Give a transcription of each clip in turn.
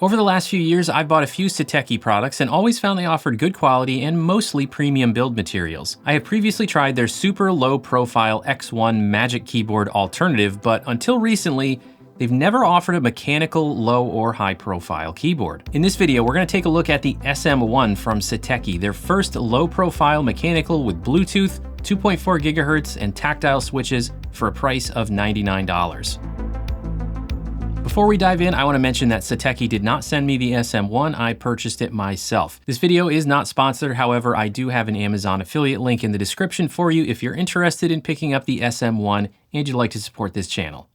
Over the last few years, I've bought a few Satechi products and always found they offered good quality and mostly premium build materials. I have previously tried their super low profile X1 Magic Keyboard alternative, but until recently, they've never offered a mechanical low or high profile keyboard. In this video, we're going to take a look at the SM1 from Satechi, their first low profile mechanical with Bluetooth, 2.4 GHz, and tactile switches for a price of $99. Before we dive in, I want to mention that Satechi did not send me the SM1, I purchased it myself. This video is not sponsored, however, I do have an Amazon affiliate link in the description for you if you're interested in picking up the SM1 and you'd like to support this channel.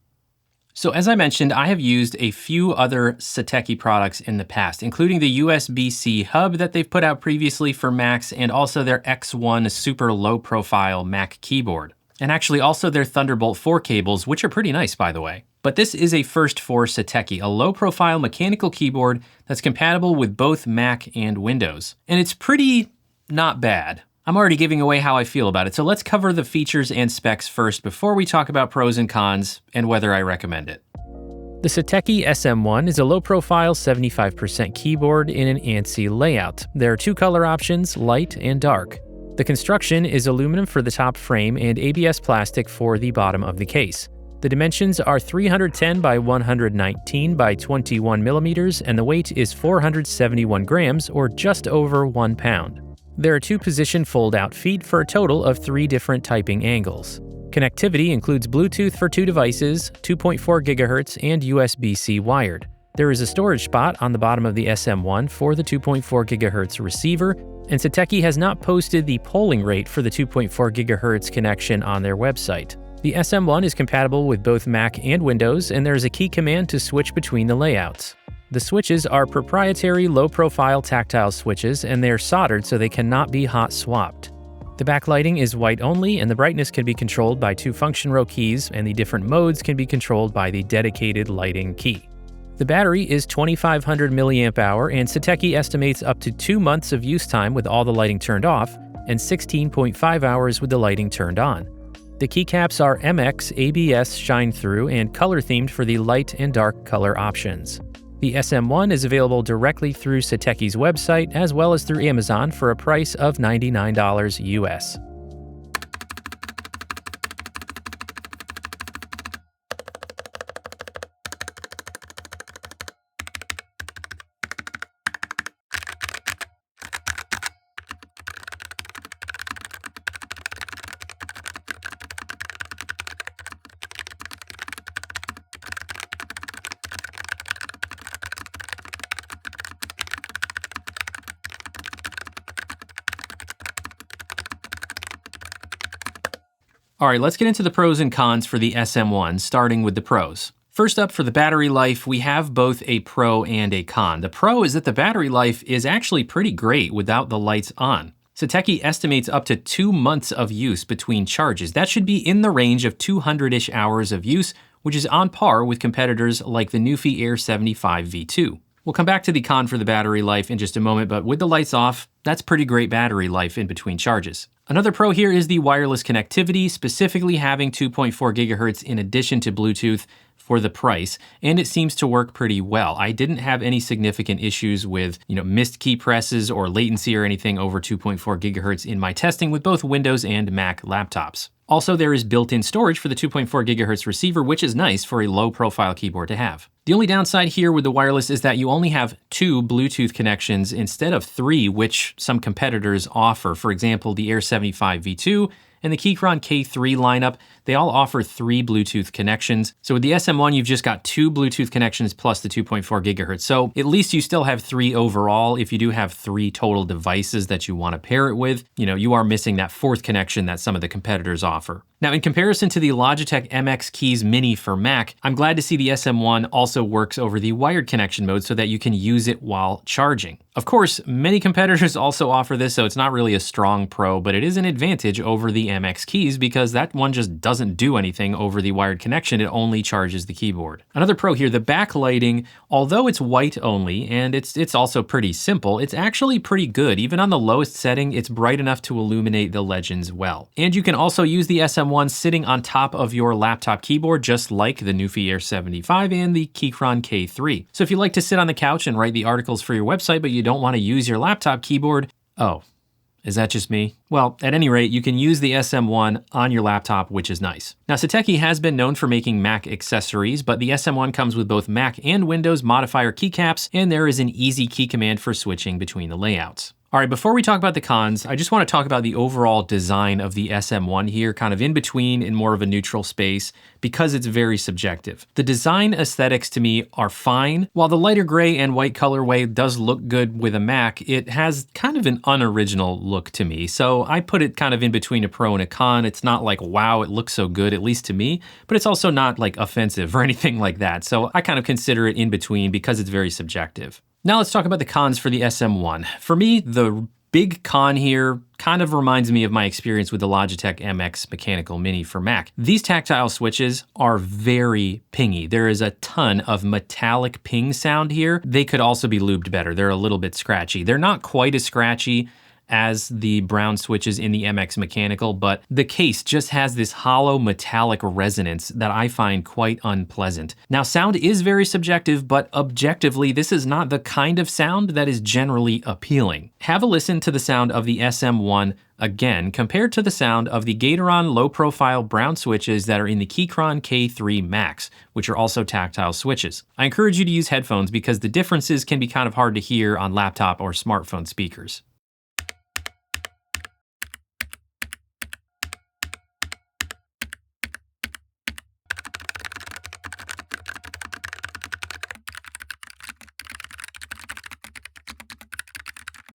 So as I mentioned, I have used a few other Satechi products in the past, including the USB-C hub that they've put out previously for Macs and also their X1 super low profile Mac keyboard. And actually also their Thunderbolt 4 cables, which are pretty nice by the way. But this is a first for Satechi, a low-profile mechanical keyboard that's compatible with both Mac and Windows. And it's pretty not bad. I'm already giving away how I feel about it, so let's cover the features and specs first before we talk about pros and cons and whether I recommend it. The Satechi SM1 is a low-profile 75% keyboard in an ANSI layout. There are two color options, light and dark. The construction is aluminum for the top frame and ABS plastic for the bottom of the case. The dimensions are 310 by 119 by 21 millimeters, and the weight is 471 grams, or just over 1 pound. There are two position fold-out feet for a total of 3 different typing angles. Connectivity includes Bluetooth for 2 devices, 2.4 GHz, and USB-C wired. There is a storage spot on the bottom of the SM1 for the 2.4 GHz receiver, and Satechi has not posted the polling rate for the 2.4 GHz connection on their website. The SM1 is compatible with both Mac and Windows, and there is a key command to switch between the layouts. The switches are proprietary low-profile tactile switches, and they are soldered so they cannot be hot swapped. The backlighting is white only, and the brightness can be controlled by 2 function row keys, and the different modes can be controlled by the dedicated lighting key. The battery is 2500 mAh, and Satechi estimates up to 2 months of use time with all the lighting turned off, and 16.5 hours with the lighting turned on. The keycaps are MX, ABS, shine through, and color themed for the light and dark color options. The SM1 is available directly through Satechi's website as well as through Amazon for a price of $99 US. All right, let's get into the pros and cons for the SM1, starting with the pros. First up, for the battery life, we have both a pro and a con. The pro is that the battery life is actually pretty great without the lights on. Satechi estimates up to 2 months of use between charges. That should be in the range of 200-ish hours of use, which is on par with competitors like the Newfie Air 75 V2. We'll come back to the con for the battery life in just a moment, but with the lights off, that's pretty great battery life in between charges. Another pro here is the wireless connectivity, specifically having 2.4 GHz in addition to Bluetooth for the price, and it seems to work pretty well. I didn't have any significant issues with, missed key presses or latency or anything over 2.4 GHz in my testing with both Windows and Mac laptops. Also, there is built-in storage for the 2.4 GHz receiver, which is nice for a low-profile keyboard to have. The only downside here with the wireless is that you only have 2 Bluetooth connections instead of 3, which some competitors offer. For example, the Air 75 V2 and the Keychron K3 lineup, they all offer 3 Bluetooth connections. So with the SM1, you've just got 2 Bluetooth connections plus the 2.4 GHz. So at least you still have 3 overall. If you do have 3 total devices that you want to pair it with, you are missing that 4th connection that some of the competitors offer. Now, in comparison to the Logitech MX Keys Mini for Mac, I'm glad to see the SM1 also works over the wired connection mode so that you can use it while charging. Of course, many competitors also offer this, so it's not really a strong pro, but it is an advantage over the MX Keys because that one just doesn't doesn't do anything over the wired connection, it only charges the keyboard. Another pro here, the backlighting, although it's white only, and it's also pretty simple, it's actually pretty good. Even on the lowest setting, it's bright enough to illuminate the legends well. And you can also use the SM1 sitting on top of your laptop keyboard, just like the Nufy Air 75 and the Keychron K3. So if you like to sit on the couch and write the articles for your website, but you don't want to use your laptop keyboard, oh, is that just me? Well, at any rate, you can use the SM1 on your laptop, which is nice. Now, Satechi has been known for making Mac accessories, but the SM1 comes with both Mac and Windows modifier keycaps, and there is an easy key command for switching between the layouts. All right, before we talk about the cons, I just want to talk about the overall design of the SM1 here, kind of in between in more of a neutral space, because it's very subjective. The design aesthetics to me are fine. While the lighter gray and white colorway does look good with a Mac, it has kind of an unoriginal look to me. So I put it kind of in between a pro and a con. It's not like, wow, it looks so good, at least to me, but it's also not like offensive or anything like that. So I kind of consider it in between because it's very subjective. Now let's talk about the cons for the SM1. For me, the big con here kind of reminds me of my experience with the Logitech MX Mechanical Mini for Mac. These tactile switches are very pingy. There is a ton of metallic ping sound here. They could also be lubed better. They're a little bit scratchy. They're not quite as scratchy as the brown switches in the MX Mechanical, but the case just has this hollow metallic resonance that I find quite unpleasant. Now, sound is very subjective, but objectively, this is not the kind of sound that is generally appealing. Have a listen to the sound of the SM1 again, compared to the sound of the Gateron low-profile brown switches that are in the Keychron K3 Max, which are also tactile switches. I encourage you to use headphones because the differences can be kind of hard to hear on laptop or smartphone speakers.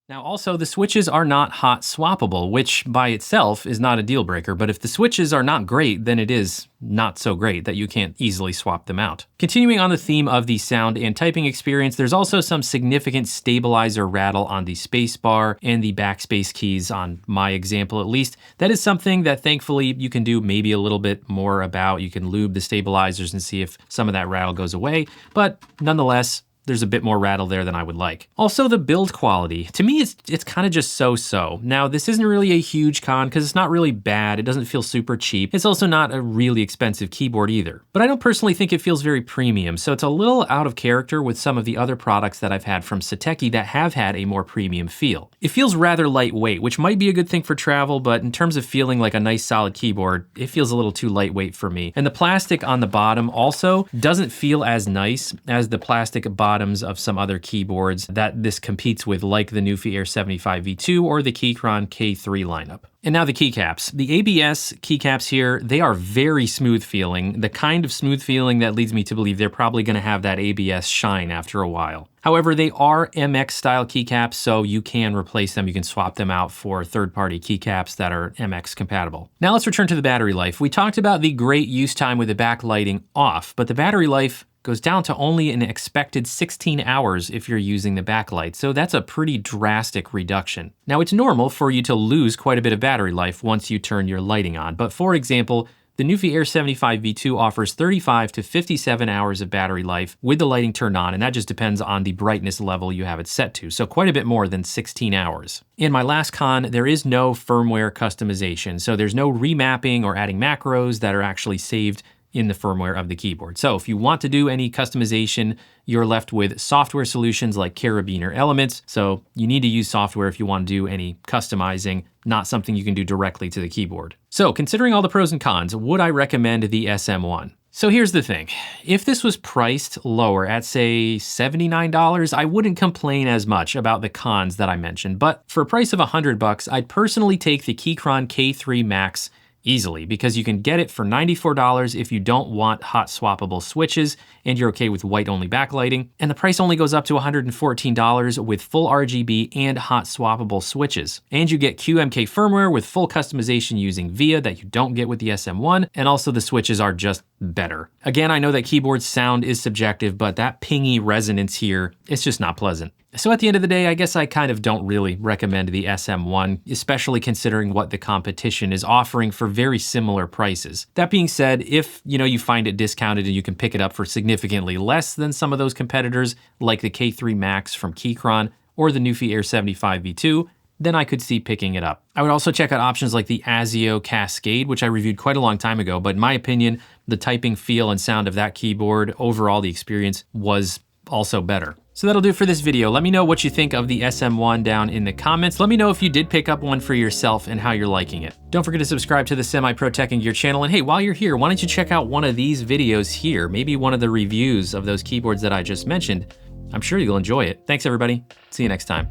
Now also, the switches are not hot swappable, which by itself is not a deal breaker, but if the switches are not great, then it is not so great that you can't easily swap them out. Continuing on the theme of the sound and typing experience, there's also some significant stabilizer rattle on the spacebar and the backspace keys on my example at least. That is something that thankfully you can do maybe a little bit more about. You can lube the stabilizers and see if some of that rattle goes away, but nonetheless, there's a bit more rattle there than I would like. Also, the build quality. To me, it's kind of just so-so. Now, this isn't really a huge con because it's not really bad. It doesn't feel super cheap. It's also not a really expensive keyboard either. But I don't personally think it feels very premium, so it's a little out of character with some of the other products that I've had from Satechi that have had a more premium feel. It feels rather lightweight, which might be a good thing for travel, but in terms of feeling like a nice solid keyboard, it feels a little too lightweight for me. And the plastic on the bottom also doesn't feel as nice as the plastic bottoms of some other keyboards that this competes with, like the Nufy Air 75 V2 or the Keychron K3 lineup. And now the keycaps. The ABS keycaps here, they are very smooth feeling, the kind of smooth feeling that leads me to believe they're probably going to have that ABS shine after a while. However, they are MX style keycaps, so you can replace them. You can swap them out for third-party keycaps that are MX compatible. Now let's return to the battery life. We talked about the great use time with the backlighting off, but the battery life goes down to only an expected 16 hours if you're using the backlight, so that's a pretty drastic reduction. Now, it's normal for you to lose quite a bit of battery life once you turn your lighting on, but for example, the Nufy Air 75 V2 offers 35 to 57 hours of battery life with the lighting turned on, and that just depends on the brightness level you have it set to, so quite a bit more than 16 hours. In my last con, there is no firmware customization, so there's no remapping or adding macros that are actually saved in the firmware of the keyboard. So if you want to do any customization, you're left with software solutions like Carabiner Elements. So you need to use software if you want to do any customizing, not something you can do directly to the keyboard. So considering all the pros and cons, would I recommend the SM1? So here's the thing. If this was priced lower at say $79, I wouldn't complain as much about the cons that I mentioned. But for a price of $100, I'd personally take the Keychron K3 Max easily, because you can get it for $94 if you don't want hot swappable switches and you're okay with white only backlighting. And the price only goes up to $114 with full RGB and hot swappable switches. And you get QMK firmware with full customization using VIA that you don't get with the SM1. And also the switches are just better. Again, I know that keyboard sound is subjective, but that pingy resonance here, it's just not pleasant. So at the end of the day, I guess I kind of don't really recommend the SM1, especially considering what the competition is offering for very similar prices. That being said, if you find it discounted and you can pick it up for significantly less than some of those competitors, like the K3 Max from Keychron or the Newfie Air 75 V2, then I could see picking it up. I would also check out options like the ASIO Cascade, which I reviewed quite a long time ago, but in my opinion, the typing feel and sound of that keyboard, overall the experience was also better. So that'll do it for this video. Let me know what you think of the SM1 down in the comments. Let me know if you did pick up one for yourself and how you're liking it. Don't forget to subscribe to the Semi-Pro Tech and Gear channel. And hey, while you're here, why don't you check out one of these videos here? Maybe one of the reviews of those keyboards that I just mentioned. I'm sure you'll enjoy it. Thanks everybody. See you next time.